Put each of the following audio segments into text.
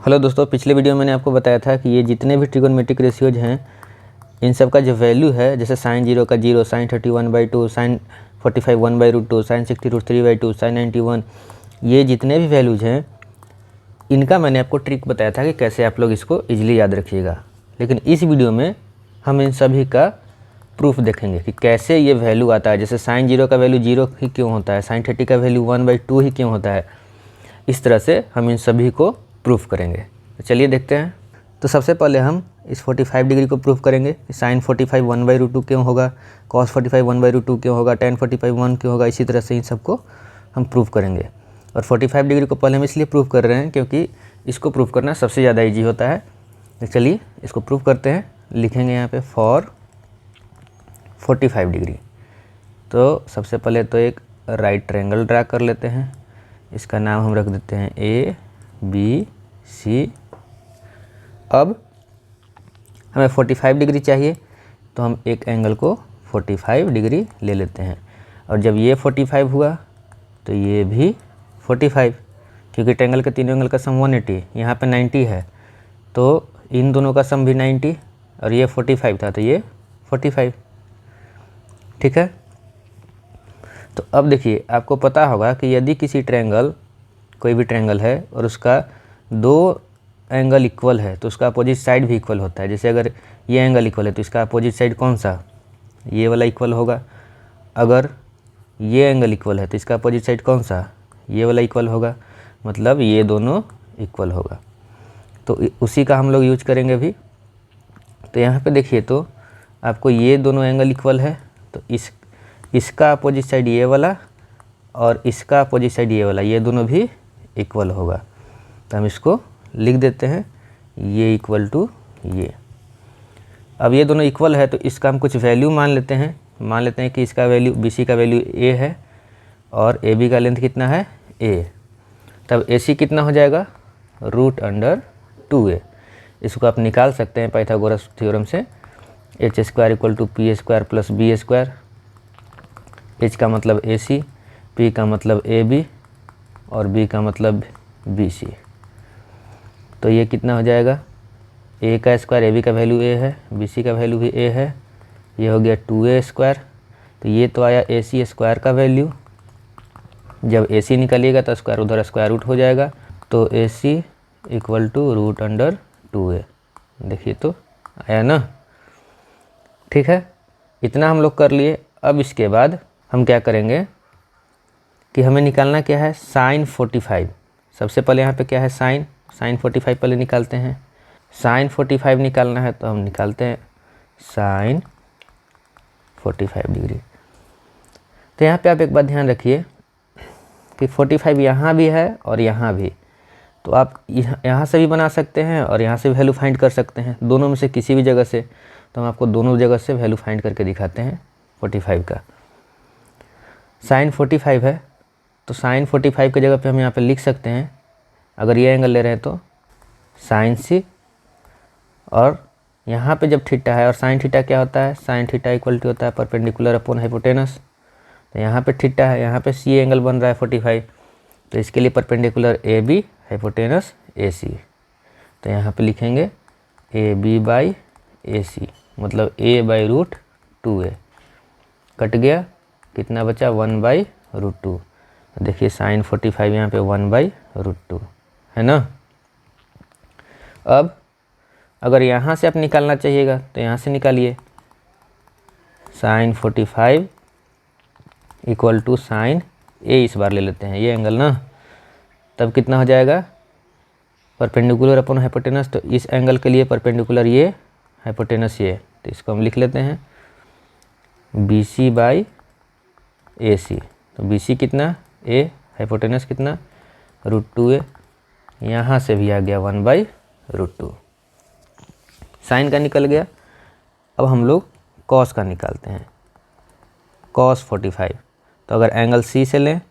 Hello दोस्तों, पिछले video में मैंने आपको बताया था कि ये जितने भी ट्रिगोनोमेट्रिक रेशियोज हैं इन सब का जो वैल्यू है, जैसे साइन 0 का 0, साइन 31/2, साइन 45 1/√2, साइन 60√3/2, साइन 91, ये जितने भी वैल्यूज़ हैं इनका मैंने आपको ट्रिक बताया था कि कैसे आप लोग इसको इजीली याद रखिएगा। लेकिन इस वीडियो में हम इन सभी का प्रूफ देखेंगे कि कैसे ये वैल्यू आता है। जैसे साइन 0 का वैल्यू 0 ही क्यों होता है, साइन 30 का वैल्यू 1/2 ही क्यों होता है, इस तरह से हम इन सभी को प्रूफ करेंगे। तो चलिए देखते हैं। तो सबसे पहले हम इस 45 डिग्री को प्रूफ करेंगे कि साइन 45 1/√2 क्यों होगा, कॉस 45 1/√2 क्यों होगा, टेन 45 1 क्यों होगा। इसी तरह से इन सबको हम प्रूफ करेंगे। और 45 डिग्री को पहले हम इसलिए प्रूफ कर रहे हैं क्योंकि इसको प्रूफ करना सबसे ज़्यादा ईजी होता है। तो चलिए इसको प्रूफ करते हैं। लिखेंगे यहाँ पे फॉर 45 डिग्री। तो सबसे पहले तो एक राइट ट्रायंगल ड्रा कर लेते हैं। इसका नाम हम रख देते हैं ABC। अब हमें 45 डिग्री चाहिए तो हम एक एंगल को 45 डिग्री ले लेते हैं। और जब ये 45 हुआ तो ये भी 45, क्योंकि ट्रायंगल के तीनों एंगल का सम 180, यहाँ पे 90 है तो इन दोनों का सम भी 90, और ये 45 था तो ये 45। ठीक है। तो अब देखिए, आपको पता होगा कि यदि किसी ट्रायंगल, कोई भी ट्रायंगल है और उसका दो एंगल इक्वल है तो उसका अपोजिट साइड भी इक्वल होता है। जैसे अगर ये एंगल इक्वल है तो इसका अपोजिट साइड कौन सा, ये वाला इक्वल होगा। अगर ये एंगल इक्वल है तो इसका अपोजिट साइड कौन सा, ये वाला इक्वल होगा। मतलब ये दोनों इक्वल होगा। तो उसी का हम लोग यूज करेंगे अभी। तो यहाँ पे देखिए, तो आपको ये दोनों एंगल इक्वल है तो इसका अपोजिट साइड ये वाला और इसका अपोजिट साइड ये वाला, ये दोनों भी इक्वल होगा। तो हम इसको लिख देते हैं, ये इक्वल टू ये। अब ये दोनों इक्वल है तो इसका हम कुछ वैल्यू मान लेते हैं। मान लेते हैं कि इसका वैल्यू, BC का वैल्यू A है और AB का लेंथ कितना है A। तब AC कितना हो जाएगा, √2A। इसको आप निकाल सकते हैं पाइथागोरस थ्योरम से। h² = p² + b²। h का मतलब AC, p का मतलब AB और b का मतलब BC। तो ये कितना हो जाएगा, A का स्क्वायर, AB का वैल्यू A है, BC का वैल्यू भी A है, ये हो गया 2A²। तो ये तो आया AC² का वैल्यू। जब AC निकालिएगा तो स्क्वायर उधर स्क्वायर रूट हो जाएगा। तो AC = √2A। देखिए तो आया ना। ठीक है, इतना हम लोग कर लिए। अब इसके बाद हम क्या करेंगे कि हमें निकालना क्या है, साइन 45। सबसे पहले यहाँ पे क्या है, साइन 45 पहले निकालते हैं। साइन 45 निकालना है तो हम निकालते हैं साइन 45 डिग्री। तो यहाँ पे आप एक बात ध्यान रखिए कि 45 यहाँ भी है और यहाँ भी। तो आप यहाँ से भी बना सकते हैं और यहाँ से वैल्यू फाइंड कर सकते हैं, दोनों में से किसी भी जगह से। तो हम आपको दोनों जगह से वैल्यू फाइंड करके दिखाते हैं 45 का। साइन 45 है तो साइन 45 की जगह पे हम यहाँ पे लिख सकते हैं, अगर ये एंगल ले रहे हैं तो साइन C। और यहाँ पे जब थीटा है, और साइन थीटा क्या होता है, साइन थीटा इक्वल टू होता है परपेंडिकुलर अपॉन हाइपोटेनस। तो यहाँ पे थीटा है, यहाँ पे C एंगल बन रहा है 45, तो इसके लिए परपेंडिकुलर AB, हाइपोटेनस AC। तो यहाँ पे लिखेंगे AB/AC, मतलब A/√2A। कट गया, कितना बचा, 1/√2। देखिए साइन 45 यहाँ पे 1/√2 है ना। अब अगर यहाँ से आप निकालना चाहिएगा तो यहाँ से निकालिए, साइन 45 = साइन A। इस बार ले लेते हैं ये एंगल ना, तब कितना हो जाएगा, परपेंडिकुलर अपॉन हाइपोटेनस। तो इस एंगल के लिए परपेंडिकुलर ये, हाइपोटेनस ये, तो इसको हम लिख लेते हैं BC/AC। तो BC कितना, A, हाइपोटेनस कितना, √2A। यहाँ से भी आ गया 1/√2। साइन का निकल गया। अब हम लोग कॉस का निकालते हैं, कॉस 45। तो अगर एंगल C से लें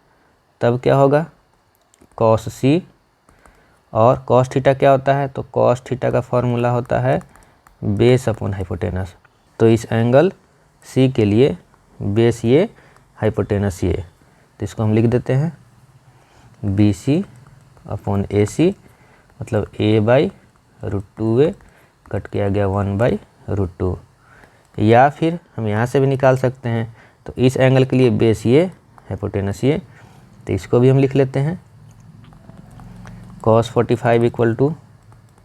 तब क्या होगा, कॉस C। और कॉस थीटा क्या होता है, तो कॉस थीटा का फॉर्मूला होता है बेस अपॉन हाइपोटेनस। तो इस एंगल C के लिए बेस ये, हाइपोटेनस ये, तो इसको हम लिख देते हैं BC/AC मतलब a/√2a कट के आ गया 1/√2। या फिर हम यहाँ से भी निकाल सकते हैं। तो इस एंगल के लिए बेस ये, हाइपोटेनस ये, तो इसको भी हम लिख लेते हैं cos 45 equal to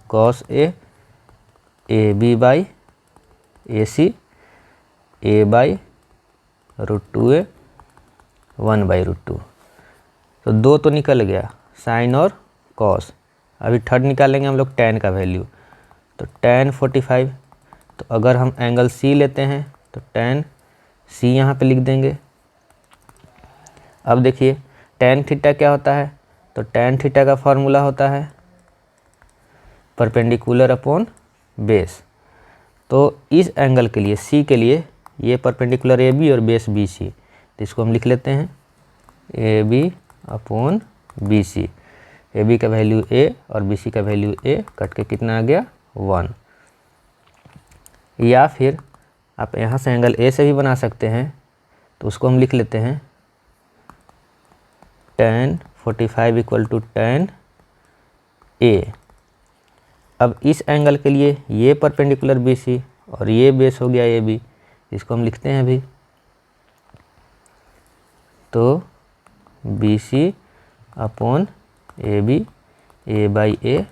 cos a ab/ac a/√2a 1/√2। तो दो तो निकल गया, साइन और कॉस। अभी थर्ड निकालेंगे हम लोग tan का वैल्यू। तो tan 45, तो अगर हम एंगल C लेते हैं तो tan C यहाँ पे लिख देंगे। अब देखिए tan थीटा क्या होता है, तो tan थीटा का फॉर्मूला होता है परपेंडिकुलर अपॉन बेस। तो इस एंगल के लिए C के लिए ये परपेंडिकुलर AB और बेस BC, तो इसको हम लिख लेते हैं AB/BC। AB का वैल्यू A और BC का वैल्यू A कट के कितना आ गया 1। या फिर आप यहाँ से एंगल A से भी बना सकते हैं, तो उसको हम लिख लेते हैं tan 45 equal to tan A। अब इस एंगल के लिए ये परपेंडिकुलर BC और ये बेस हो गया AB, इसको हम लिखते हैं अभी। तो BC अपॉन AB A/A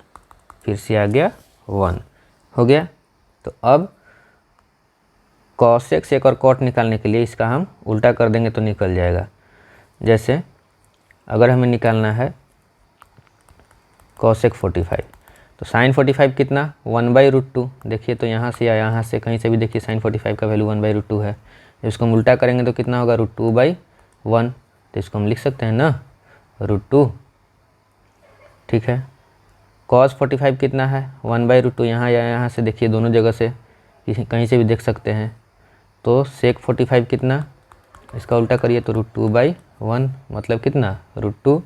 फिर से आ गया 1 हो गया। तो अब cos x और cot निकालने के लिए इसका हम उल्टा कर देंगे तो निकल जाएगा। जैसे अगर हमें निकालना है cos x 45, तो sin 45 कितना 1/√2। देखिए तो यहाँ से या यहाँ से कहीं से भी देखिए sin 45 का वैल्यू 1/√2 है। इसको हम उल्टा करेंगे तो कितना होगा √2/1। तो इसको हम लिख सकते हैं ना √2, ठीक है। cos 45 कितना है 1/√2, यहाँ या यहाँ से देखिए दोनों जगह से कहीं से भी देख सकते हैं। तो sec 45 कितना, इसका उल्टा करिए तो √2/1 मतलब कितना √2।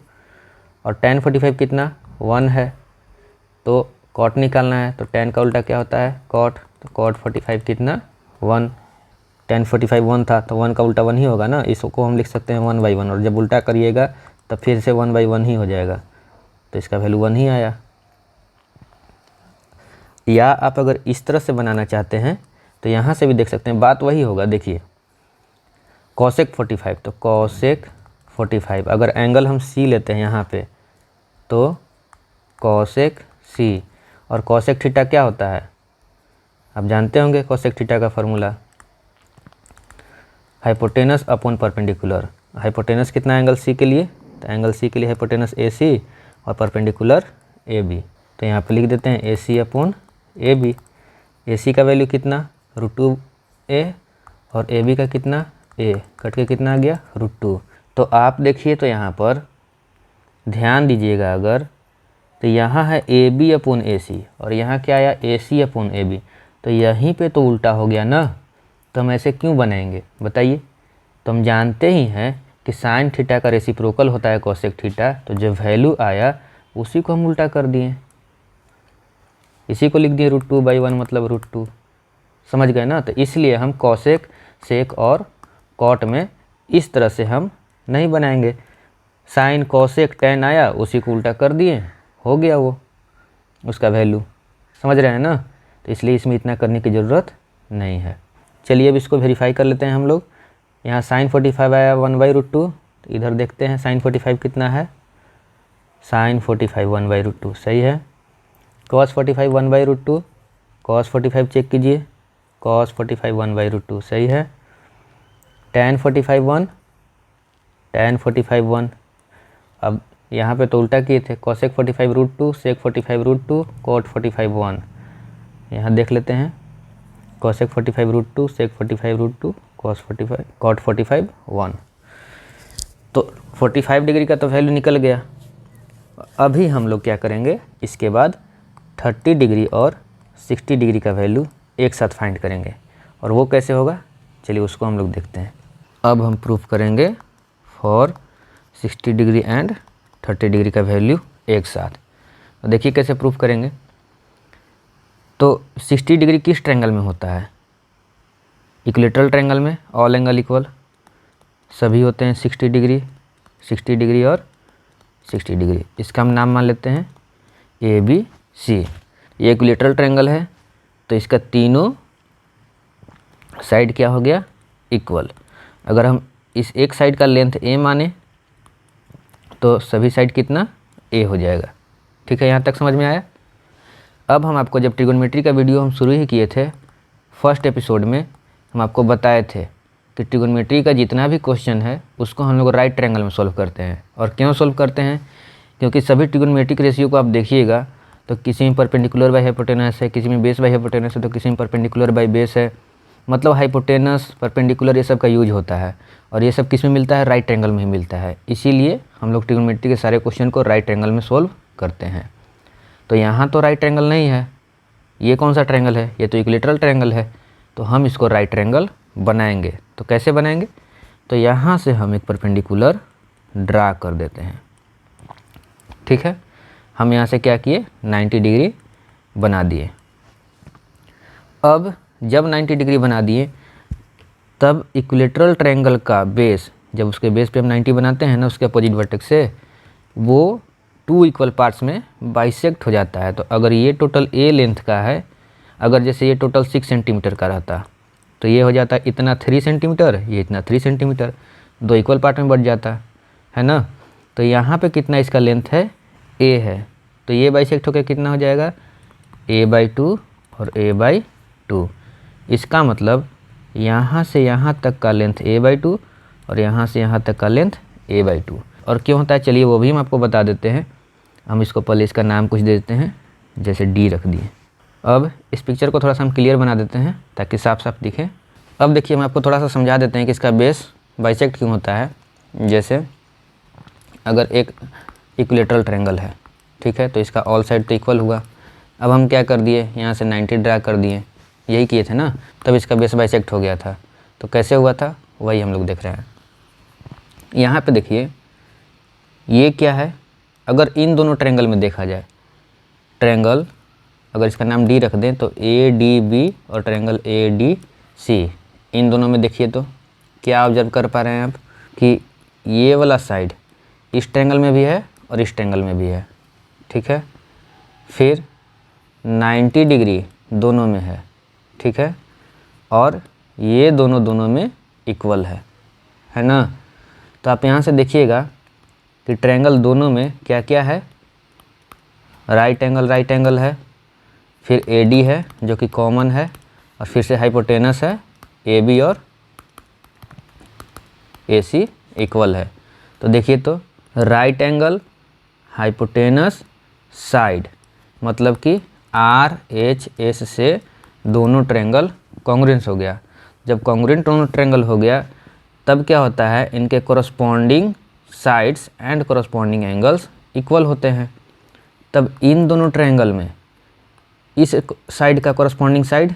और tan 45 कितना 1 है, तो cot निकालना है, तो tan का उल्टा क्या होता है cot। तो cot 45 कितना 1, tan 45 1 था तो 1 का उल्टा 1 ही होगा ना, इसको हम लिख सकते हैं 1/1। और जब उल्टा करिएगा तब फिर से 1/1 ही हो जाएगा, तो इसका वैल्यू 1 ही आया। या आप अगर इस तरह से बनाना चाहते हैं तो यहाँ से भी देख सकते हैं, बात वही होगा। देखिए cosec 45, तो cosec 45 अगर एंगल हम C लेते हैं यहाँ पे तो cosec C, और cosec थीटा क्या होता है आप जानते होंगे, cosec थीटा का formula hypotenuse upon perpendicular. Hypotenuse कितना एंगल C के लिए, तो एंगल C के लिए हाइपोटेनस AC और परपेंडिकुलर AB। तो यहाँ पे लिख देते हैं AC अपॉन AB। AC का वैल्यू कितना √2a और AB का कितना A, कट के कितना आ गया √2। तो आप देखिए तो यहाँ पर ध्यान दीजिएगा, अगर तो यहाँ है AB अपॉन AC और यहाँ क्या आया AC अपॉन AB, तो यहीं पे तो उल्टा हो गया ना। तो हम ऐसे क्यों बनाएंगे बताइए। तो हम जानते ही हैं कि साइन थीटा का रेसिप्रोकल होता है कोसेक थीटा, तो जो वैल्यू आया उसी को हम उल्टा कर दिए, इसी को लिख दिए √2/1 मतलब √2। समझ गए ना। तो इसलिए हम कॉसेक सेक और कॉट में इस तरह से हम नहीं बनाएंगे। साइन कॉसेक tan आया उसी को उल्टा कर दिए, हो गया वो उसका वैल्यू। समझ रहे हैं ना। तो इसलिए इसमें इतना करने की ज़रूरत नहीं है। चलिए अब इसको वेरीफाई कर लेते हैं हम लोग। यहाँ साइन 45 आया 1/√2, तो इधर देखते हैं साइन 45 कितना है, साइन 45 1/√2 सही है। cos 45 1/√2, cos 45 चेक कीजिए, cos 45 1/√2 सही है। tan 45 1, tan 45 1। अब यहाँ पे तो उल्टा किए थे, cosec 45 √2, sec 45 √2, cot 45 1। यहाँ देख लेते हैं cosec 45 √2, sec 45 √2, cot 45 1। तो 45 डिग्री का तो वैल्यू निकल गया। अभी हम लोग क्या करेंगे, इसके बाद 30 डिग्री और 60 डिग्री का वैल्यू एक साथ फाइंड करेंगे। और वो कैसे होगा चलिए उसको हम लोग देखते हैं। अब हम प्रूफ करेंगे फॉर 60 डिग्री एंड 30 डिग्री का वैल्यू एक साथ। तो देखिए कैसे प्रूफ करेंगे। तो 60 डिग्री किस ट्रायंगल में होता है, इक्विलैटरल ट्रायंगल में ऑल एंगल इक्वल सभी होते हैं 60 डिग्री, 60 डिग्री और 60 डिग्री। इसका हम नाम मान लेते हैं ABC। ये इक्विलेटरल ट्रायंगल है तो इसका तीनों साइड क्या हो गया, इक्वल। अगर हम इस एक साइड का लेंथ A माने तो सभी साइड कितना, A हो जाएगा। ठीक है, यहाँ तक समझ में आया। अब हम आपको जब ट्रिगोनोमेट्री का वीडियो हम शुरू ही किए थे, फर्स्ट एपिसोड में हम आपको बताए थे कि ट्रिगोनोमेट्री का जितना भी क्वेश्चन है उसको हम लोग राइट ट्रायंगल में सॉल्व करते हैं। और क्यों सॉल्व करते हैं, क्योंकि सभी ट्रिगोनोमेट्रिक रेशियो को आप देखिएगा तो किसी में परपेंडिकुलर बाई हाइपोटेनस है, किसी में बेस बाई हाइपोटेनस है, तो किसी में परपेंडिकुलर बाई बेस है। मतलब हाइपोटेनस, परपेंडिकुलर, ये सब का यूज होता है। और ये सब किस में मिलता है, राइट ट्रायंगल में ही मिलता है। इसीलिए हम लोग ट्रिगोनोमेट्री के सारे क्वेश्चन को राइट ट्रायंगल में सॉल्व करते हैं। तो यहाँ तो राइट ट्रायंगल नहीं है, ये कौन सा ट्रायंगल है, ये तो इक्विलेटरल ट्रायंगल है। तो हम इसको राइट ट्रायंगल बनाएंगे। तो कैसे बनाएंगे, तो यहाँ से हम एक परपेंडिकुलर ड्रा कर देते हैं। ठीक है, हम यहाँ से क्या किए, 90 डिग्री बना दिए। अब जब 90 डिग्री बना दिए तब इक्विलेटरल ट्रायंगल का बेस, जब उसके बेस पे हम 90 बनाते हैं ना, उसके अपोजिट वर्टेक्स से, वो 2 इक्वल पार्ट्स में बाइसेक्ट हो जाता है। तो अगर ये टोटल A लेंथ का है, अगर जैसे ये टोटल 6 सेंटीमीटर का रहता तो ये हो जाता है इतना 3 सेंटीमीटर, ये इतना 3 सेंटीमीटर, 2 इक्वल पार्ट में बढ़ जाता है ना। तो यहाँ पे कितना इसका लेंथ है, A है, तो ये बाइसेक्ट होकर कितना हो जाएगा, A/2 और A/2। इसका मतलब यहाँ से यहाँ तक का लेंथ A/2 और यहाँ से यहाँ तक का लेंथ A/2। और क्यों होता है, चलिए वो भी हम आपको बता देते हैं। हम इसको पहले इसका नाम कुछ दे देते हैं, जैसे D रख दिए। अब इस पिक्चर को थोड़ा सा हम क्लियर बना देते हैं ताकि साफ साफ दिखे। अब देखिए, हम आपको थोड़ा सा समझा देते हैं कि इसका बेस बाइसेक्ट क्यों होता है। जैसे अगर एक इक्विलेटरल ट्रायंगल है, ठीक है, तो इसका ऑल साइड तो इक्वल हुआ। अब हम क्या कर दिए, यहाँ से 90 ड्रा कर दिए, यही किए थे ना, तब इसका बेस बाइसेक्ट हो गया था। तो कैसे हुआ था, वही हम लोग देख रहे हैं। यहाँ पे देखिए, ये क्या है, अगर इन दोनों ट्रायंगल में देखा जाए, ट्रायंगल अगर इसका नाम D रख दें तो ADB और ट्रायंगल ADC, इन दोनों में देखिए तो क्या ऑब्जर्व कर पा रहे हैं आप कि ये वाला साइड इस ट्रायंगल में भी है और इस ट्रायंगल में भी है। ठीक है, फिर 90 डिग्री दोनों में है, ठीक है, और ये दोनों में इक्वल है ना। तो आप यहाँ से देखिएगा कि ट्रायंगल दोनों में क्या क्या है, राइट एंगल है, फिर AD है जो कि कॉमन है, और फिर से हाइपोटेनस है, AB और AC इक्वल है। तो देखिए तो राइट एंगल, हाइपोटेनस, साइड, मतलब कि RHS से दोनों ट्रायंगल कॉन्ग्रुएंस हो गया। जब कॉन्ग्रुएंट दोनों ट्रायंगल हो गया तब क्या होता है, इनके corresponding sides and corresponding angles equal होते हैं। तब इन दोनों ट्रायंगल में इस साइड का कोरस्पॉन्डिंग साइड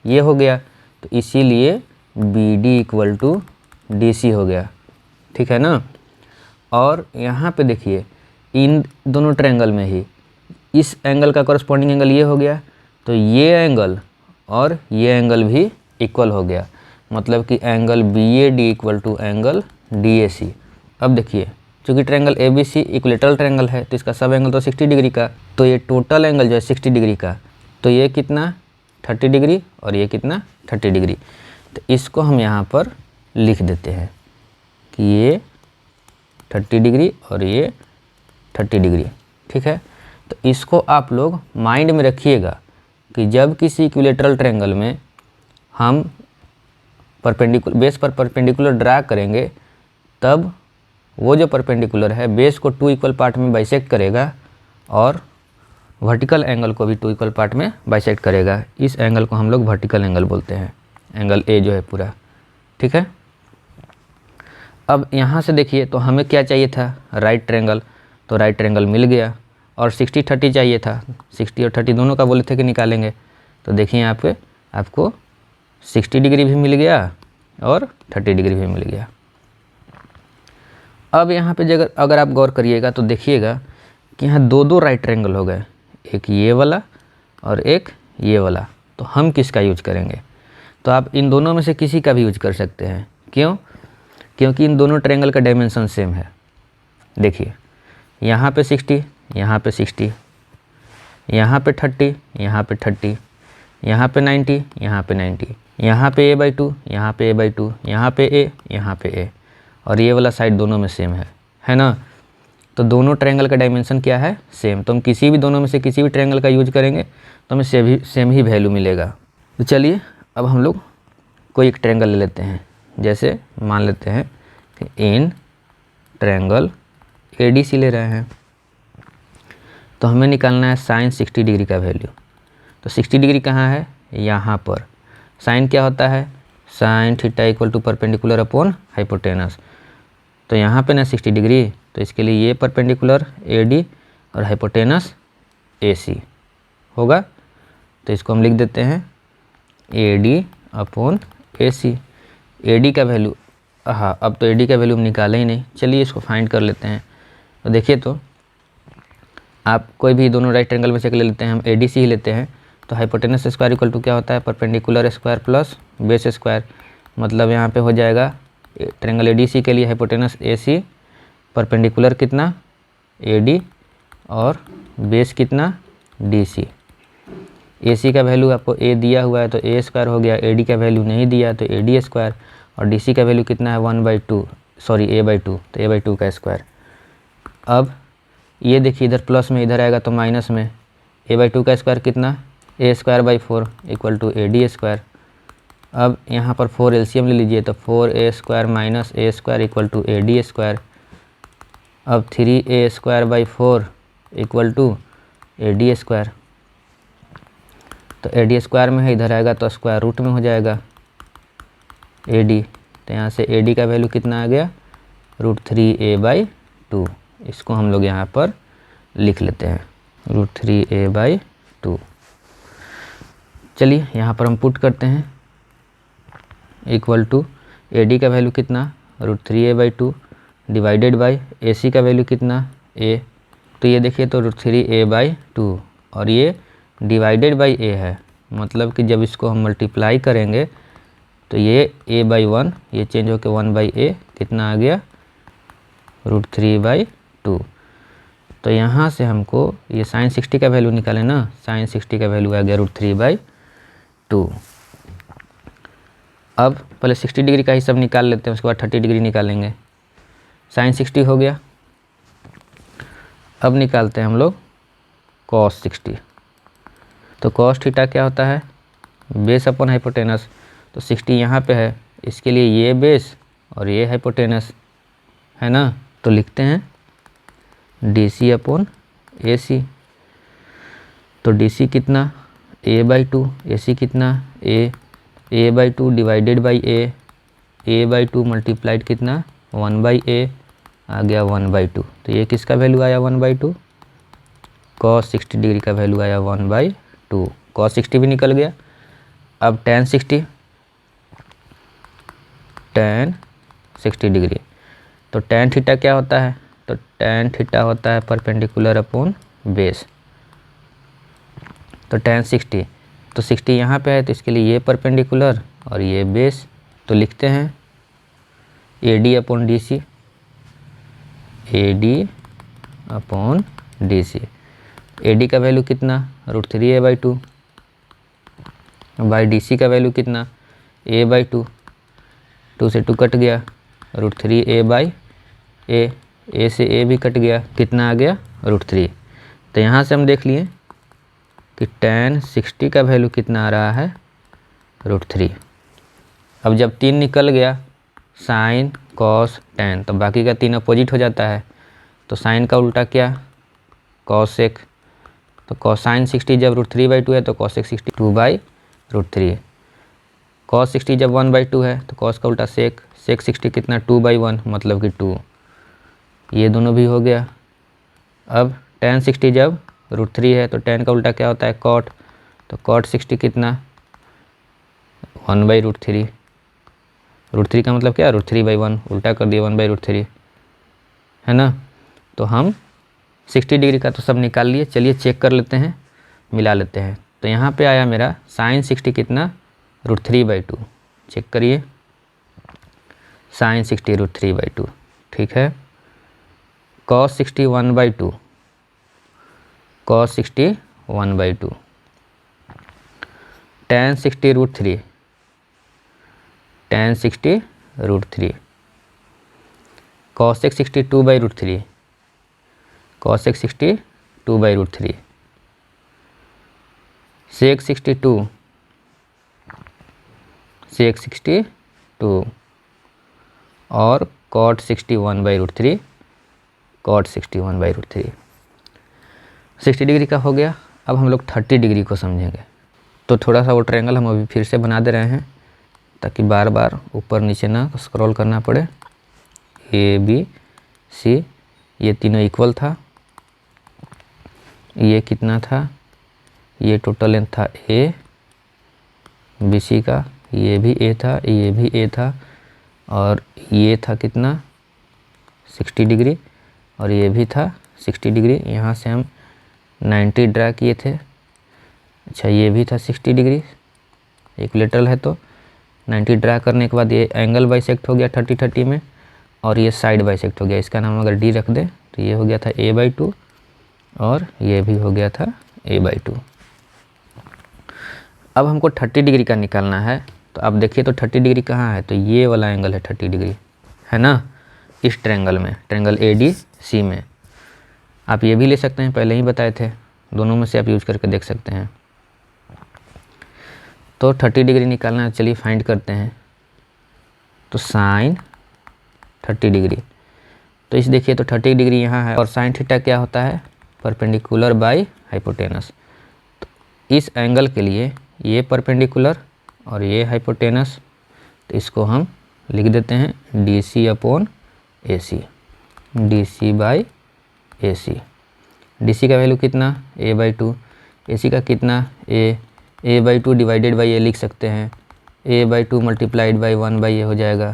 ये हो गया, तो इसीलिए BD = DC हो गया। ठीक है ना। और यहाँ पे देखिए, इन दोनों ट्रायंगल में ही इस एंगल का कोरस्पॉन्डिंग एंगल ये हो गया, तो ये एंगल और ये एंगल भी इक्वल हो गया। मतलब कि एंगल BAD = एंगल DAC। अब देखिए, चूँकि ट्रायंगल ABC इक्विलेटरल ट्रायंगल है तो इसका सब एंगल तो 60 डिग्री का, तो ये टोटल एंगल जो है 60 डिग्री का, तो ये कितना 30 डिग्री और ये कितना 30 डिग्री। तो इसको हम यहाँ पर लिख देते हैं कि ये 30 डिग्री और ये 30 डिग्री। ठीक है, तो इसको आप लोग माइंड में रखिएगा कि जब किसी इक्विलेटरल ट्रायंगल में हम परपेंडिकुलर बेस पर परपेंडिकुलर ड्रा करेंगे, तब वो जो परपेंडिकुलर है बेस को 2 इक्वल पार्ट में बाइसेक्ट करेगा और वर्टिकल एंगल को भी 2 इक्वल पार्ट में बाइसेक्ट करेगा। इस एंगल को हम लोग वर्टिकल एंगल बोलते हैं, एंगल A जो है पूरा। ठीक है, अब यहाँ से देखिए, तो हमें क्या चाहिए था, राइट ट्रायंगल, तो राइट ट्रायंगल मिल गया। और 60-30 चाहिए था, 60 और 30 दोनों का बोले थे कि निकालेंगे। तो देखिए यहाँ पे आपको 60 डिग्री भी मिल गया और 30 डिग्री भी मिल गया। अब यहाँ पे अगर आप गौर करिएगा तो देखिएगा कि यहाँ दो राइट ट्रायंगल हो गए, एक ये वाला और एक ये वाला। तो हम किसका यूज करेंगे, तो आप इन दोनों में से किसी का भी यूज कर सकते हैं। क्यों, क्योंकि इन दोनों ट्रायंगल का डायमेंशन सेम है। देखिए यहाँ पे 60, यहाँ पे 60, यहाँ पे 30, यहाँ पे 30, यहाँ पे 90, यहाँ पे 90, यहाँ पे a/2, यहाँ पे a/2, यहाँ पे a, यहाँ पे a, और ये वाला साइड दोनों में सेम है ना। तो दोनों ट्रायंगल का डायमेंशन क्या है, सेम। तो हम किसी भी दोनों में से किसी भी ट्रायंगल का यूज करेंगे तो हमें सेम ही वैल्यू मिलेगा। तो चलिए अब हम लोग कोई एक ट्रायंगल ले लेते हैं। जैसे मान लेते हैं कि इन ट्रायंगल ADC ले रहे हैं, तो हमें निकालना है साइन 60 डिग्री का वैल्यू। तो 60 डिग्री कहाँ है, यहाँ पर। साइन क्या होता है, sine theta equal to perpendicular upon hypotenuse. तो यहाँ पे ना 60 डिग्री, तो इसके लिए ये परपेंडिकुलर AD और हाइपोटेनस AC होगा। तो इसको हम लिख देते हैं AD अपॉन AC। AD का वैल्यू, हाँ अब तो AD का वैल्यू हम निकाले ही नहीं, चलिए इसको फाइंड कर लेते हैं। तो देखिए, तो आप कोई भी दोनों राइट ट्रायंगल में से ले लेते हैं, हम ADC ही लेते हैं। तो हाइपोटेनस स्क्वायर इक्वल टू क्या होता है, perpendicular square plus base square. मतलब यहाँ पे हो जाएगा ट्रायंगल ADC के लिए हाइपोटेनस AC, परपेंडिकुलर कितना AD और बेस कितना DC। AC का वैल्यू आपको A दिया हुआ है तो A स्क्वायर हो गया, AD का वैल्यू नहीं दिया तो AD स्क्वायर, और DC का वैल्यू कितना है 1/2, सॉरी A/2, तो A/2 का स्क्वायर। अब ये देखिए इधर प्लस में, इधर आएगा तो माइनस में। A/2 का स्क्वायर कितना, A²/4 equal to AD square. अब यहाँ पर 4 LCM ले लीजिए, तो 4A² minus A² equal to AD square. अब 3A²/4 equal to AD square. तो AD स्क्वायर में है, इधर आएगा तो स्क्वायर रूट में हो जाएगा AD। तो यहाँ से AD का वैल्यू कितना आ गया, √3A/2। इसको हम लोग यहाँ पर लिख लेते हैं, √3A/2। चलिए यहाँ पर हम पुट करते हैं, इक्वल टू AD का वैल्यू कितना, √3A/2 डिवाइडेड बाई AC का वैल्यू कितना A। तो ये देखिए तो √3A/2 और ये डिवाइडेड बाई A है, मतलब कि जब इसको हम मल्टीप्लाई करेंगे तो ये A/1, ये चेंज होकर 1/A कितना आ गया, √3/2। तो यहाँ से हमको ये साइन 60 का वैल्यू निकाले ना, साइन 60 का वैल्यू आ गया √3/2। अब पहले 60 डिग्री का ही सब निकाल लेते हैं, उसके बाद 30 डिग्री निकालेंगे। साइन 60 हो गया। अब निकालते हैं हम लोग कॉस 60। तो कॉस थीटा क्या होता है, बेस अपॉन हाइपोटेनस। तो 60 यहाँ पे है, इसके लिए ये बेस और ये हाइपोटेनस है ना। तो लिखते हैं DC अपॉन AC। तो DC कितना A/2, AC कितना A/2 divided by A/2 multiplied कितना 1/A आ गया 1/2। तो ये किसका वैल्यू आया 1/2, cos 60 डिग्री का वैल्यू आया 1/2। cos 60 भी निकल गया। अब tan 60 डिग्री। तो tan थीटा क्या होता है, तो tan थीटा होता है परपेंडिकुलर अपॉन बेस। तो tan 60, तो 60 यहाँ पे है तो इसके लिए ये परपेंडिकुलर और ये बेस। तो लिखते हैं AD upon DC, AD upon DC। AD का वैल्यू कितना, √3A/2 बाई DC का वैल्यू कितना A/2, 2 से 2 कट गया, √3A/A, A से A भी कट गया, कितना आ गया √3। तो यहाँ से हम देख लिए कि tan 60 का वैल्यू कितना आ रहा है, √3। अब जब 3 निकल गया, साइन कॉस tan, तो बाकी का 3 अपोजिट हो जाता है। तो साइन का उल्टा क्या, कॉसेक। तो कोसाइन 60 जब √3/2 है तो कॉसेक 60 2/√3। कॉस 60 जब 1/2 है तो कॉस का उल्टा सेक 60 कितना 2/1 मतलब कि 2। ये दोनों भी हो गया। अब tan 60 जब √3 है तो tan का उल्टा क्या होता है, कॉट। तो कॉट 60 कितना 1/√3। √3 का मतलब क्या, √3/1, उल्टा कर दिया 1/√3 है ना। तो हम 60 डिग्री का तो सब निकाल लिए। चलिए चेक कर लेते हैं, मिला लेते हैं। तो यहाँ पे आया मेरा साइन 60 कितना √3/2। चेक करिए, साइन 60 √3/2 ठीक है। Cos 60 1/2, cos 60 1/2, tan 60√3, tan 60√3, cosec 62/√3, cosec 62/√3, sec 62, sec 62 और cot 61/√3, cot 61/√3। 60 डिग्री का हो गया। अब हम लोग 30 डिग्री को समझेंगे। तो थोड़ा सा वो ट्रायंगल हम अभी फिर से बना दे रहे हैं ताकि बार बार ऊपर नीचे ना स्क्रॉल करना पड़े। ए बी सी, ये तीनों इक्वल था। ये कितना था, ये टोटल लेंथ था ए बी सी का, ये भी ए था, ये भी ए था, और ये था कितना 60 डिग्री, और ये भी था 60 डिग्री। यहाँ से हम 90 ड्रा किए थे। अच्छा, ये भी था 60 डिग्री, इक्विलेटरल है तो 90 ड्रा करने के बाद ये एंगल बाइसेक्ट हो गया 30-30 में, और ये साइड बाइसेक्ट हो गया। इसका नाम अगर डी रख दें तो ये हो गया था a/2 और ये भी हो गया था a/2। अब हमको 30 डिग्री का निकालना है। तो आप देखिए तो 30 डिग्री कहाँ है, तो ये वाला एंगल है 30 डिग्री, है ना, इस ट्रायंगल में, ट्रायंगल ADC में। आप ये भी ले सकते हैं, पहले ही बताए थे, दोनों में से आप यूज करके देख सकते हैं। तो 30 डिग्री निकालना है, चलिए फाइंड करते हैं। तो साइन 30 डिग्री, तो इस देखिए तो 30 डिग्री यहाँ है, और साइन थीटा क्या होता है, परपेंडिकुलर बाय हाइपोटेनस। तो इस एंगल के लिए ये परपेंडिकुलर और ये हाइपोटेनस, तो इसको हम लिख देते हैं DC/AC, DC/AC। DC का वैल्यू कितना a/2, AC का कितना a/2 डिवाइडेड बाई a लिख सकते हैं, a/2 मल्टीप्लाइड बाई 1/a हो जाएगा,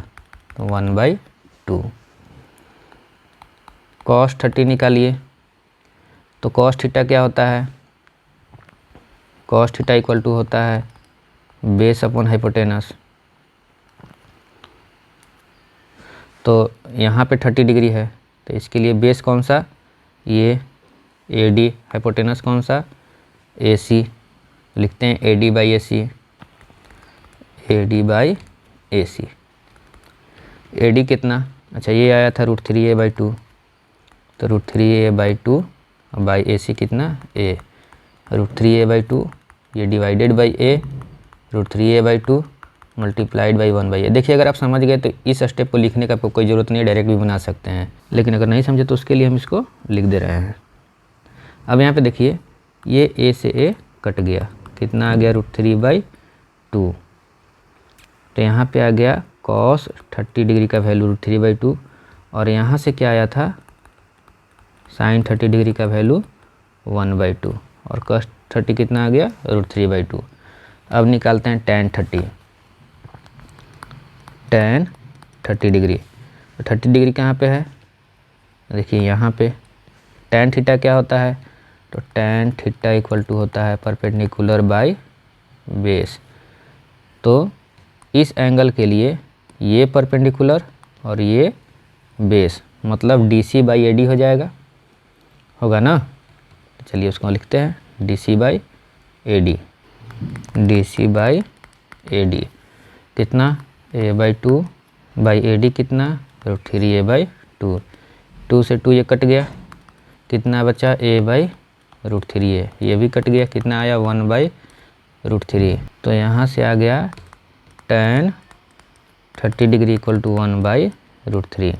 तो 1/2। cos 30 निकालिए, तो cos थीटा क्या होता है, cos थीटा इक्वल टू होता है बेस अपॉन हाइपोटेनस। तो यहाँ पे 30 डिग्री है, तो इसके लिए बेस कौन सा, ये AD, हाइपोटेनस कौन सा AC, लिखते हैं AD/AC, AD/AC। AD कितना, अच्छा ये आया था √3a/2, तो √3a/2 बाई AC कितना a, √3a/2 ये divided by a, √3a/2 multiplied by 1/a। देखिए अगर आप समझ गए तो इस स्टेप को लिखने का कोई ज़रूरत नहीं है, डायरेक्ट भी बना सकते हैं, लेकिन अगर नहीं समझे तो उसके लिए हम इसको लिख दे रहे हैं। अब यहाँ पे देखिए ये a से a कट गया, कितना आ गया √3/2, तो यहाँ पे आ गया cos 30 डिग्री का वैल्यू √3/2, और यहाँ से क्या आया था sin 30 डिग्री का वैल्यू 1/2, और cos 30 कितना आ गया √3/2। अब निकालते हैं tan 30, tan 30 डिग्री, तो 30 डिग्री कहाँ पे है, देखिए यहाँ पे। tan थीटा क्या होता है, तो tan थीटा इक्वल टू होता है परपेंडिकुलर बाय बेस। तो इस एंगल के लिए ये परपेंडिकुलर और ये बेस, मतलब DC/AD हो जाएगा, होगा ना। चलिए उसको लिखते हैं DC/AD, DC/AD कितना a/2 बाई AD कितना √3a/2, 2 से 2 ये कट गया, कितना बचा a/√3a, ये भी कट गया, कितना आया 1/√3। तो यहाँ से आ गया tan 30 डिग्री इक्वल टू 1/√3।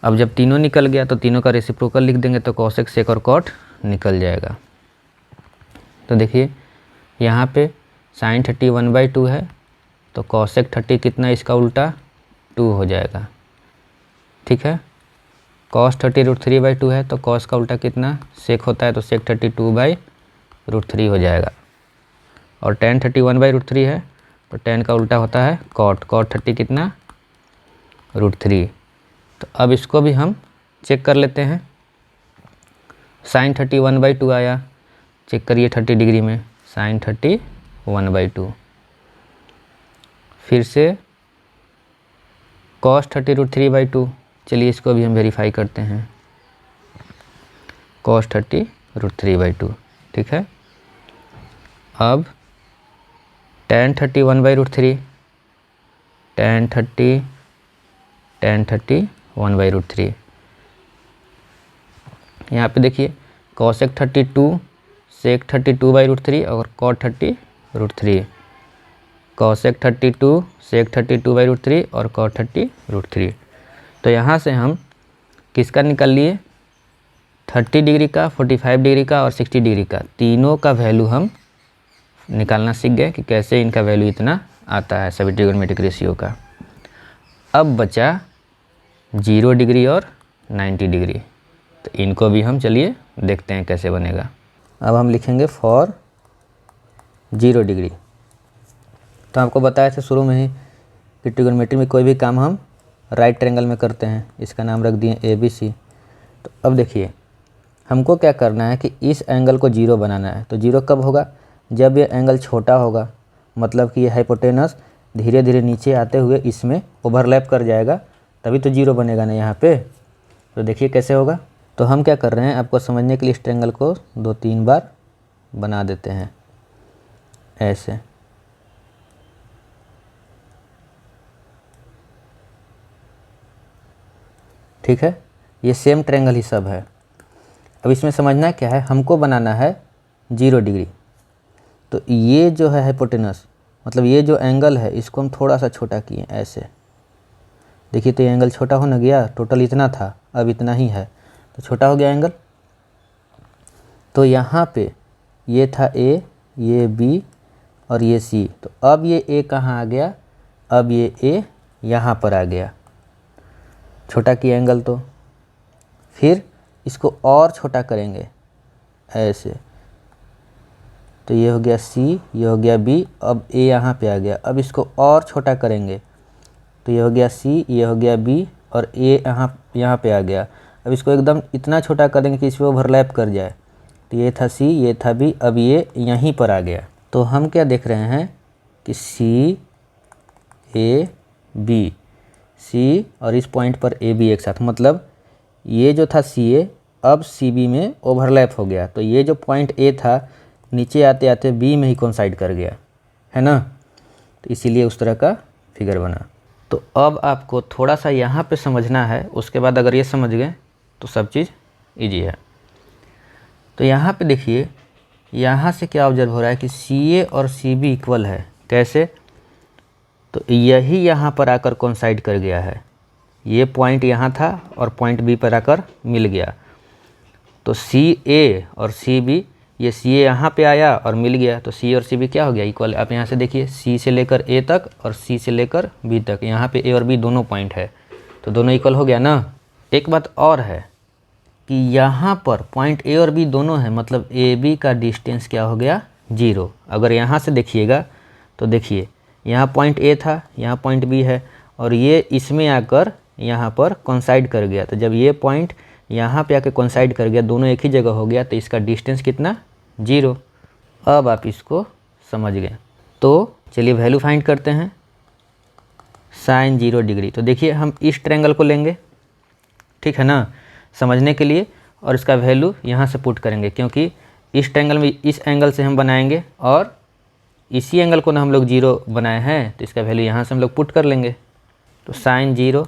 अब जब तीनों निकल गया तो तीनों का रेसिप्रोकल लिख देंगे, तो cosec sec और cot निकल जाएगा। तो देखिए यहाँ पे sin 30 1/2 है, तो cosec 30 कितना, इसका उल्टा 2 हो जाएगा, ठीक है। cos 30 √3/2 है, तो cos का उल्टा कितना sec होता है, तो sec 30 2/√3 हो जाएगा। और tan 30 1/√3 है, तो tan का उल्टा होता है cot, cot 30 कितना √3। तो अब इसको भी हम चेक कर लेते हैं। sin 30 1/2 आया, चेक करिए 30 डिग्री में, sin 30 1/2। फिर से cos 30 √3/2, चलिए इसको भी हम वेरीफाई करते हैं, cos 30 √3/2, ठीक है। अब tan 30 1/√3, tan 30 1/√3। यहाँ पे देखिए cosec 32 sec 32/√3 और cot 30√3, cosec 32 sec 32/√3 और cot 30√3। तो यहाँ से हम किसका निकाल लिए, 30 डिग्री का, 45 डिग्री का और 60 डिग्री का, तीनों का वैल्यू हम निकालना सीख गए कि कैसे इनका वैल्यू इतना आता है सभी ट्रिग्नोमेट्रिक रेशियो का। अब बचा 0 डिग्री और 90 डिग्री, तो इनको भी हम चलिए देखते हैं कैसे बनेगा। अब हम लिखेंगे फॉर 0 डिग्री। तो आपको बताया था शुरू में ही कि ट्रिग्नोमेट्री में कोई भी काम हम राइट ट्रायंगल में करते हैं, इसका नाम रख दिए ABC। तो अब देखिए हमको क्या करना है कि इस एंगल को 0 बनाना है। तो 0 कब होगा, जब ये एंगल छोटा होगा, मतलब कि ये हाइपोटेनस धीरे धीरे नीचे आते हुए इसमें ओवरलैप कर जाएगा, तभी तो 0 बनेगा ना यहाँ पे। तो देखिए कैसे होगा। तो हम क्या कर रहे हैं, आपको समझने के लिए इस ट्रायंगल को 2-3 बार बना देते हैं ऐसे। ठीक है, ये सेम ट्रायंगल ही सब है। अब इसमें समझना क्या है, हमको बनाना है 0 डिग्री। तो ये जो है हाइपोटेनस, मतलब ये जो एंगल है, इसको हम थोड़ा सा छोटा किए ऐसे। देखिए तो ये एंगल छोटा हो ना गया, टोटल इतना था अब इतना ही है, तो छोटा हो गया एंगल। तो यहाँ पे ये था A, ये B और ये C। तो अब ये A कहाँ आ गया, अब ये A यहाँ पर आ गया, छोटा किया एंगल। तो फिर इसको और छोटा करेंगे ऐसे। तो ये हो गया C, ये हो गया B, अब A यहाँ पे आ गया। अब इसको और छोटा करेंगे, तो ये हो गया C, ये हो गया B और A यहाँ पे आ गया। अब इसको एकदम इतना छोटा कर देंगे कि इस पर ओवरलैप कर जाए। तो ये था C, ये था B, अब ये यहीं पर आ गया। तो हम क्या देख रहे हैं कि C A B, C और इस पॉइंट पर A B एक साथ, मतलब ये जो था C A अब C B में ओवरलैप हो गया। तो ये जो पॉइंट A था नीचे आते आते B में ही कोइंसाइड कर गया, है ना। तो इसीलिए उस तरह का फिगर बना। तो अब आपको थोड़ा सा यहाँ पे समझना है, उसके बाद अगर ये समझ गए तो सब चीज़ इजी है। तो यहाँ पे देखिए, यहाँ से क्या ऑब्जर्व हो रहा है कि CA और CB इक्वल है। कैसे, तो यही यहाँ पर आकर कोइंसाइड कर गया है। ये पॉइंट यहाँ था और पॉइंट B पर आकर मिल गया। तो CA और CB, ये CA यहाँ पे आया और मिल गया, तो C और CB क्या हो गया, इक्वल। आप यहाँ से देखिए C से लेकर A तक और C से लेकर B तक, यहाँ पे A और B दोनों पॉइंट है, तो दोनों इक्वल हो गया ना। एक बात और है कि यहाँ पर पॉइंट A और B दोनों है, मतलब AB का डिस्टेंस क्या हो गया, 0। अगर यहाँ से देखिएगा तो देखिए यहाँ पॉइंट A था, यहाँ पॉइंट B है और ये इसमें आकर यहाँ पर कोइंसाइड कर गया। तो जब ये पॉइंट यहाँ पे आके कोइंसाइड कर गया, दोनों एक ही जगह हो गया, तो इसका डिस्टेंस कितना, 0। अब आप इसको समझ गए। तो चलिए वैल्यू फाइंड करते हैं sin 0 डिग्री। तो देखिए हम इस ट्रायंगल को लेंगे, ठीक है ना, समझने के लिए, और इसका वैल्यू यहाँ से पुट करेंगे, क्योंकि इस ट्रायंगल में इस एंगल से हम बनाएंगे और इसी एंगल को ना हम लोग 0 बनाए हैं, तो इसका वैल्यू यहाँ से हम लोग पुट कर लेंगे। तो sin 0,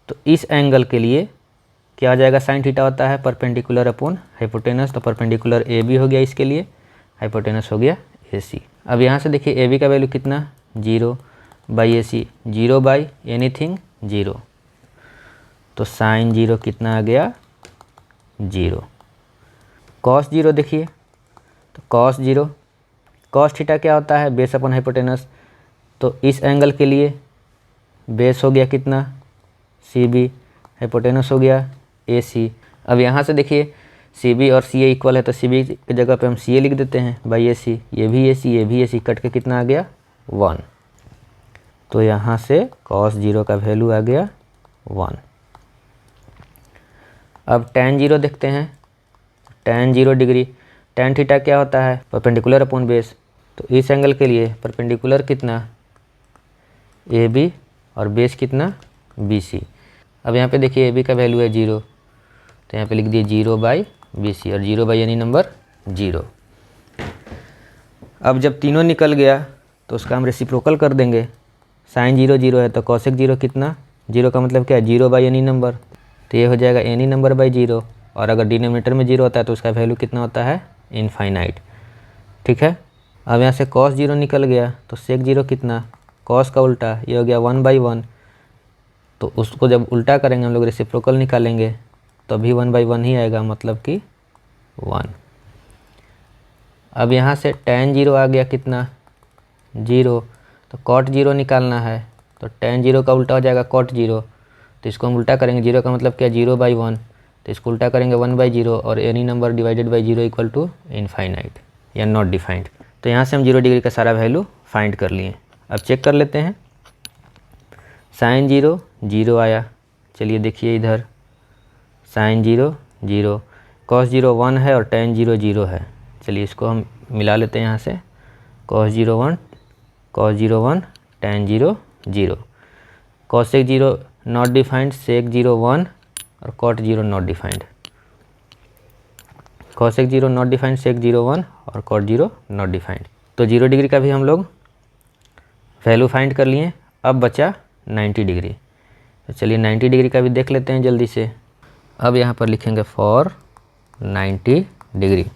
तो इस एंगल के लिए क्या आ जाएगा, sin थीटा होता है परपेंडिकुलर अपॉन हाइपोटेनस, तो परपेंडिकुलर AB हो गया, इसके लिए हाइपोटेनस हो गया AC। अब यहाँ से देखिए AB का वैल्यू कितना, 0/AC, 0/एनीथिंग 0, तो sin 0 कितना आ गया, 0। cos 0 देखिए, तो cos 0, cos थीटा क्या होता है, बेस अपॉन हाइपोटेनस, तो इस एंगल के लिए बेस हो गया कितना, CB, हाइपोटेनस हो गया AC। अब यहाँ से देखिए CB और CA इक्वल है, तो CB की जगह पे हम CA लिख देते हैं /AC, ये भी AC, ये भी AC, कट के कितना आ गया, 1। तो यहाँ से cos 0 का वैल्यू आ गया 1। अब tan 0 देखते हैं, tan 0 डिग्री, tan थीटा क्या होता है, परपेंडिकुलर अपॉन बेस, तो इस एंगल के लिए परपेंडिकुलर कितना, AB और बेस कितना, BC। अब यहाँ पे देखिए AB का वैल्यू है 0, तो यहाँ पे लिख दिए 0/BC और 0 बाई एनी नंबर 0। अब जब तीनों निकल गया तो उसका हम रेसिप्रोकल कर देंगे। साइन 0 0 है तो कॉसेक 0 कितना, 0 का मतलब क्या है 0 बाई एनी नंबर, तो ये हो जाएगा एनी नंबर बाई 0। और अगर डिनोमिनेटर में 0 होता है तो उसका वैल्यू कितना होता है इनफाइनाइट। ठीक है। अब यहाँ से कॉस 0 निकल गया तो सेक 0 कितना, कॉस का उल्टा, ये हो गया 1/1। तो उसको जब उल्टा करेंगे हम लोग रेसिप्रोकल निकालेंगे तो भी 1/1 ही आएगा, मतलब कि 1। अब यहाँ से tan 0 आ गया कितना 0, तो cot 0 निकालना है तो tan 0 का उल्टा हो जाएगा cot 0। तो इसको हम उल्टा करेंगे, 0 का मतलब क्या 0/1, तो इसको उल्टा करेंगे 1/0 और any number divided by 0 equal to infinite या नॉट डिफाइंड। तो यहाँ से हम 0 डिग्री का सारा वैल्यू फाइंड कर लिए। अब चेक कर लेते हैं। साइन 0 0 आया, चलिए देखिए इधर साइन 0 0, कॉस 0 1 है और tan 0 0 है। चलिए इसको हम मिला लेते हैं यहाँ से, cos 0 1 cos 0 1 tan 0 0, cosec 0 not defined, sec 0 1 और cot 0 not defined, cosec 0 not defined, sec 0 1 और cot 0 नॉट डिफाइंड। तो 0 डिग्री का भी हम लोग वैल्यू फाइंड कर लिए। अब बचा 90 डिग्री, तो चलिए 90 डिग्री का भी देख लेते हैं जल्दी से। अब यहाँ पर लिखेंगे फॉर 90 डिग्री।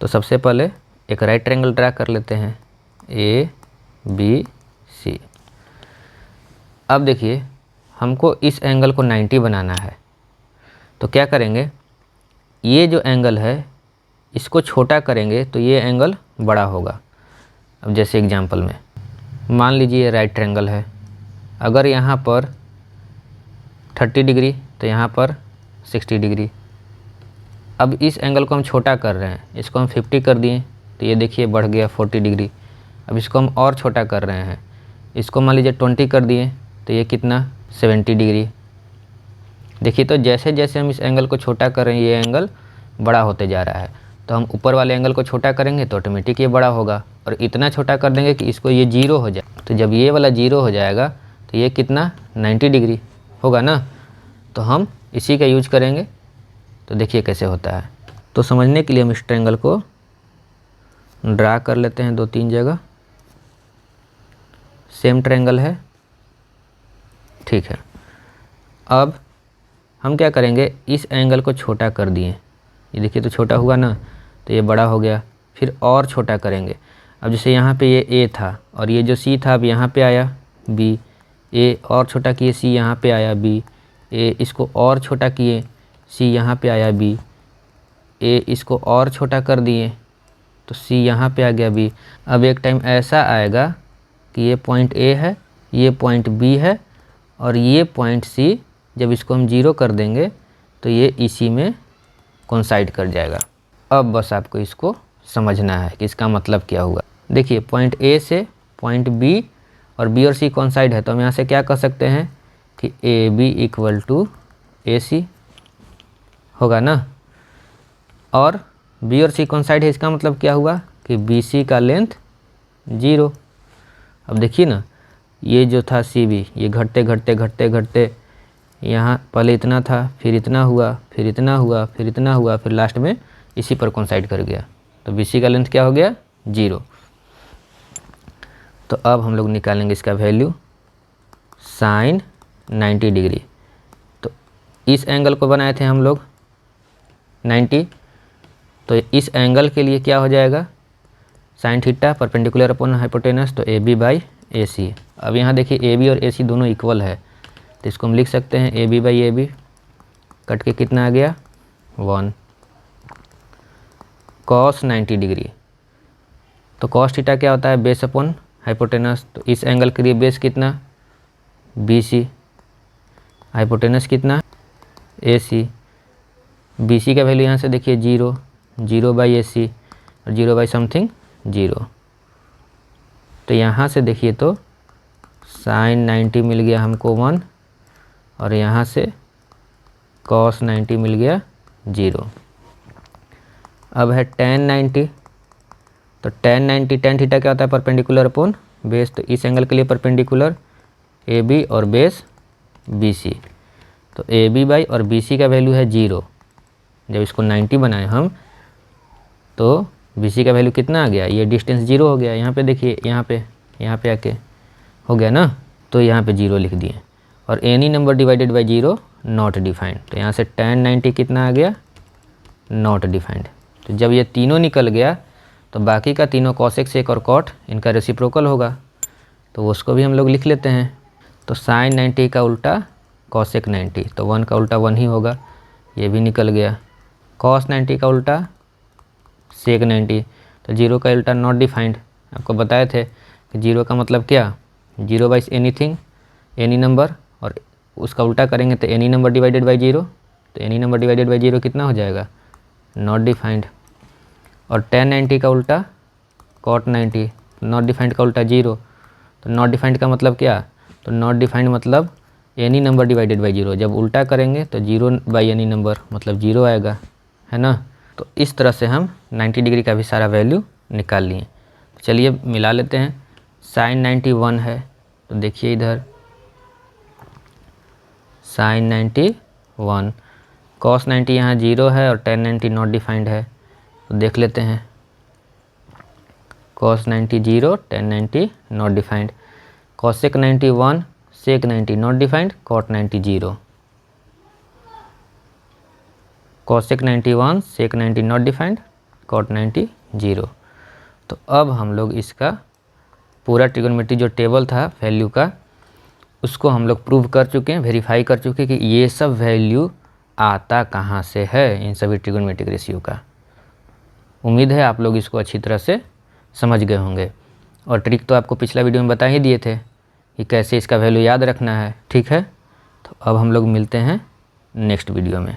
तो सबसे पहले एक राइट ट्रायंगल ड्रा कर लेते हैं ABC। अब देखिए हमको इस एंगल को 90 बनाना है, तो क्या करेंगे, ये जो एंगल है इसको छोटा करेंगे तो ये एंगल बड़ा होगा। अब जैसे एग्जांपल में मान लीजिए ये राइट ट्रायंगल है, अगर यहाँ पर 30 डिग्री तो यहाँ पर 60 डिग्री। अब इस एंगल को हम छोटा कर रहे हैं, इसको हम 50 कर दिए तो ये देखिए बढ़ गया 40 डिग्री। अब इसको हम और छोटा कर रहे हैं, इसको मान लीजिए 20 कर दिए तो ये कितना 70 डिग्री। देखिए तो जैसे जैसे हम इस एंगल को छोटा कर रहे हैं ये एंगल बड़ा होते जा रहा है। तो हम ऊपर वाले एंगल को छोटा करेंगे तो ऑटोमेटिक ये बड़ा होगा, और इतना छोटा कर देंगे कि इसको ये 0 हो जाए। तो जब ये वाला 0 हो जाएगा तो ये कितना 90 डिग्री होगा ना। तो हम इसी का यूज करेंगे। तो देखिए कैसे होता है। तो समझने के लिए हम इस ट्रायंगल को ड्रा कर लेते हैं 2-3 जगह। सेम ट्रायंगल है, ठीक है। अब हम क्या करेंगे, इस एंगल को छोटा कर दिए, ये देखिए तो छोटा हुआ ना, तो ये बड़ा हो गया। फिर और छोटा करेंगे। अब जैसे यहाँ पे ये A था और ये जो C था अब यहाँ पे आया B, A और छोटा किए C यहाँ पे आया B, A इसको और छोटा किए C यहाँ पे आया B, A इसको और छोटा कर दिए तो C यहाँ पे आ गया B। अब एक टाइम ऐसा आएगा कि ये पॉइंट A है, ये पॉइंट B है और ये पॉइंट C, जब इसको हम 0 कर देंगे तो ये इसी में कोइंसाइड कर जाएगा। अब बस आपको इसको समझना है कि इसका मतलब क्या हुआ। देखिए पॉइंट A से पॉइंट B और B और C कोइंसाइड है, तो हम यहाँ से क्या कह सकते हैं कि AB इक्वल टू AC होगा ना। और B और C कोइंसाइड है, इसका मतलब क्या हुआ कि BC का लेंथ 0। अब देखिए ना, ये जो था CB ये घटते घटते घटते घटते यहाँ पहले इतना था, फिर इतना हुआ, फिर इतना हुआ, फिर इतना हुआ, फिर लास्ट में इसी पर कोइंसाइड कर गया। तो BC का लेंथ क्या हो गया 0। तो अब हम लोग निकालेंगे इसका वैल्यू साइन 90 डिग्री। तो इस एंगल को बनाए थे हम लोग 90, तो इस एंगल के लिए क्या हो जाएगा sine theta perpendicular upon hypotenuse, तो AB बाई AC। अब यहाँ देखिए AB और AC दोनों इक्वल है, तो इसको हम लिख सकते हैं AB बाई AB, कट के कितना आ गया 1, कॉस 90 डिग्री। तो कॉस थीटा क्या होता है बेस अपॉन हाइपोटेनस, तो इस एंगल के लिए बेस कितना BC, हाइपोटेनस कितना AC। BC का वैल्यू यहाँ से देखिए 0, 0 बाई AC और 0 बाई समथिंग 0। तो यहाँ से देखिए तो साइन 90 मिल गया हमको 1 और यहाँ से कॉस 90 मिल गया 0। अब है tan 90, तो tan 90 tan थीटा क्या होता है परपेंडिकुलर अपॉन बेस, तो इस एंगल के लिए परपेंडिकुलर AB और बेस BC। तो AB बाई और BC का वैल्यू है 0। जब इसको 90 बनाए हम तो BC का वैल्यू कितना आ गया, ये डिस्टेंस 0 हो गया। यहाँ पे देखिए, यहाँ पे आके हो गया ना, तो यहाँ पे 0 लिख दिए। और any number divided by 0 not defined, तो यहाँ से tan 90 कितना आ गया, नॉट डिफाइंड। तो जब ये तीनों निकल गया तो बाकी का तीनों cos x sec और cot इनका रेसिप्रोकल होगा, तो उसको भी हम लोग लिख लेते हैं। तो sin 90 का उल्टा cos sec 90, तो 1 का उल्टा 1 ही होगा, ये भी निकल गया। cos 90 का उल्टा sec 90, तो 0 का उल्टा नॉट डिफाइंड। आपको बताए थे कि 0 का मतलब क्या, 0 बाई एनीथिंग, एनी नंबर, और उसका उल्टा करेंगे तो एनी नंबर डिवाइडेड बाई 0, तो एनी नंबर डिवाइडेड बाई 0 कितना हो जाएगा, नॉट डिफाइंड। और tan 90 का उल्टा cot 90, नॉट डिफाइंड का उल्टा 0, तो नॉट डिफाइंड का मतलब क्या, तो नॉट डिफाइंड मतलब एनी नंबर डिवाइडेड बाई 0, जब उल्टा करेंगे तो 0 बाई एनी नंबर मतलब 0 आएगा, है ना। तो इस तरह से हम 90 डिग्री का भी सारा वैल्यू निकाल लिए। चलिए मिला लेते हैं। sin 91 है, तो देखिए इधर sin 91, cos 90 यहाँ 0 है और tan 90 नॉट डिफाइंड है, तो देख लेते हैं। cos 90 0, tan 90 not defined, cos sec 90 1, sec 90 not defined, cot 90 0, cos sec 90 1, sec 90 not defined, cot 90 0। तो अब हम लोग इसका पूरा ट्रिगोनोमेट्री जो टेबल था वैल्यू का, उसको हम लोग प्रूव कर चुके हैं, वेरीफाई कर चुके हैं कि ये सब वैल्यू आता कहाँ से है इन सभी ट्रिगोनोमेट्रिक रेशियो का। उम्मीद है आप लोग इसको अच्छी तरह से समझ गए होंगे। और ट्रिक तो आपको पिछला वीडियो में बता ही दिए थे कि कैसे इसका वैल्यू याद रखना है, ठीक है। तो अब हम लोग मिलते हैं नेक्स्ट वीडियो में।